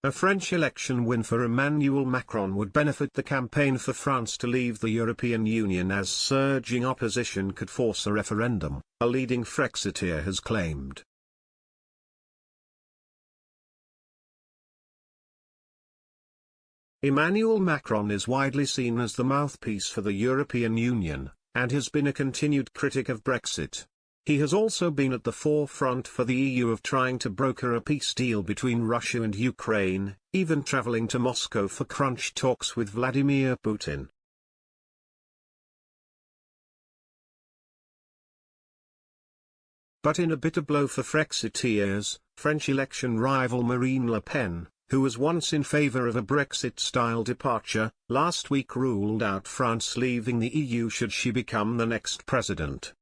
A French election win for Emmanuel Macron would benefit the campaign for France to leave the European Union, as surging opposition could force a referendum, a leading Frexiteer has claimed. Emmanuel Macron is widely seen as the mouthpiece for the European Union, and has been a continued critic of Brexit. He has also been at the forefront for the EU of trying to broker a peace deal between Russia and Ukraine, even travelling to Moscow for crunch talks with Vladimir Putin. But in a bitter blow for Frexiteers, French election rival Marine Le Pen, who was once in favour of a Brexit-style departure, last week ruled out France leaving the EU should she become the next president.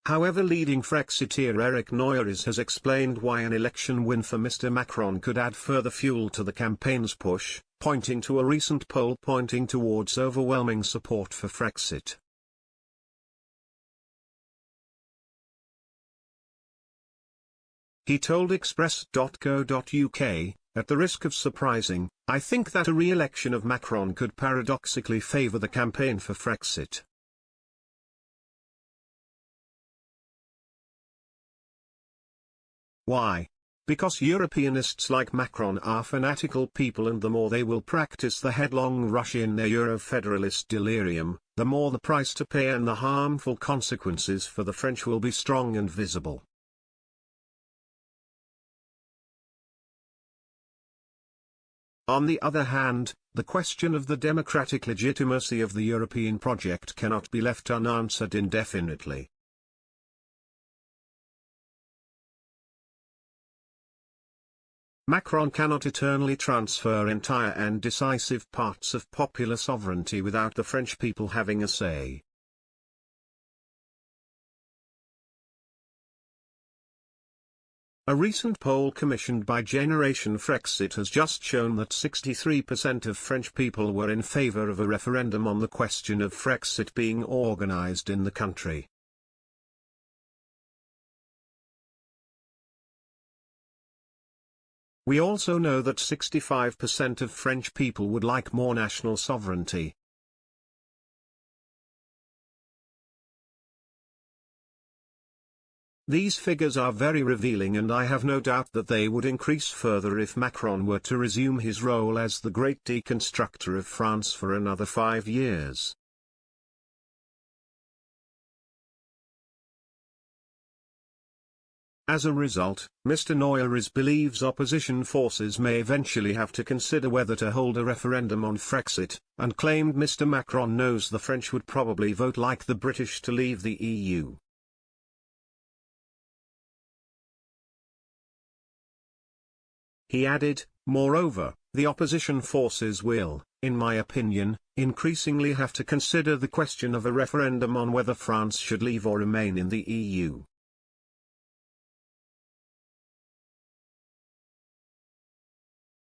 However, leading Frexiteer Eric Noyers has explained why an election win for Mr. Macron could add further fuel to the campaign's push, pointing to a recent poll pointing towards overwhelming support for Frexit. He told Express.co.uk, at the risk of surprising, "I think that a re-election of Macron could paradoxically favour the campaign for Frexit." Why? Because Europeanists like Macron are fanatical people, and the more they will practice the headlong rush in their Euro-federalist delirium, the more the price to pay and the harmful consequences for the French will be strong and visible. On the other hand, the question of the democratic legitimacy of the European project cannot be left unanswered indefinitely. Macron cannot eternally transfer entire and decisive parts of popular sovereignty without the French people having a say. A recent poll commissioned by Generation Frexit has just shown that 63% of French people were in favour of a referendum on the question of Frexit being organised in the country. We also know that 65% of French people would like more national sovereignty. These figures are very revealing, and I have no doubt that they would increase further if Macron were to resume his role as the great deconstructor of France for another 5 years. As a result, Mr. Noyers believes opposition forces may eventually have to consider whether to hold a referendum on Frexit, and claimed Mr. Macron knows the French would probably vote like the British to leave the EU. He added, "Moreover, the opposition forces will, in my opinion, increasingly have to consider the question of a referendum on whether France should leave or remain in the EU.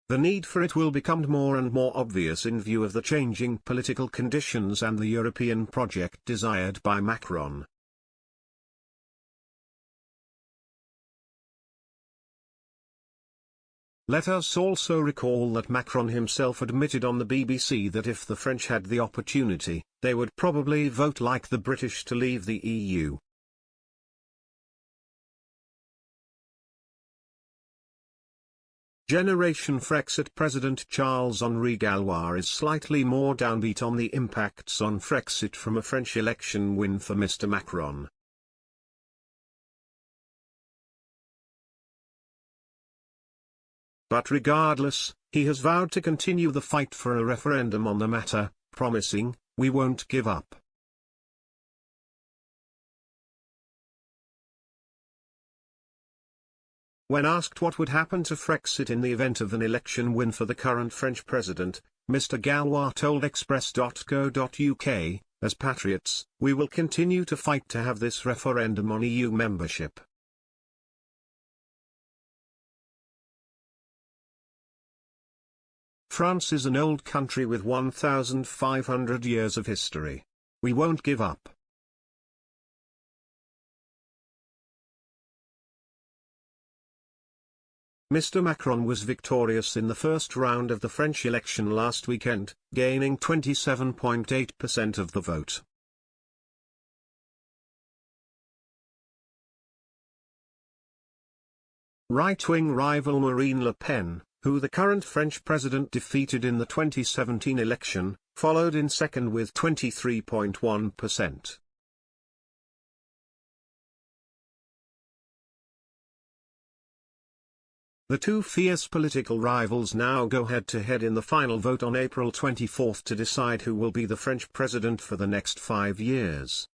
The need for it will become more and more obvious in view of the changing political conditions and the European project desired by Macron." Let us also recall that Macron himself admitted on the BBC that if the French had the opportunity, they would probably vote like the British to leave the EU. Generation Frexit President Charles-Henri Gallois is slightly more downbeat on the impacts on Frexit from a French election win for Mr. Macron. But regardless, he has vowed to continue the fight for a referendum on the matter, promising, "We won't give up." When asked what would happen to Frexit in the event of an election win for the current French president, Mr. Gallois told Express.co.uk, "As patriots, we will continue to fight to have this referendum on EU membership." France is an old country with 1,500 years of history. We won't give up. Mr. Macron was victorious in the first round of the French election last weekend, gaining 27.8% of the vote. Right-wing rival Marine Le Pen, who the current French president defeated in the 2017 election, followed in second with 23.1%. The two fierce political rivals now go head-to-head in the final vote on April 24 to decide who will be the French president for the next 5 years.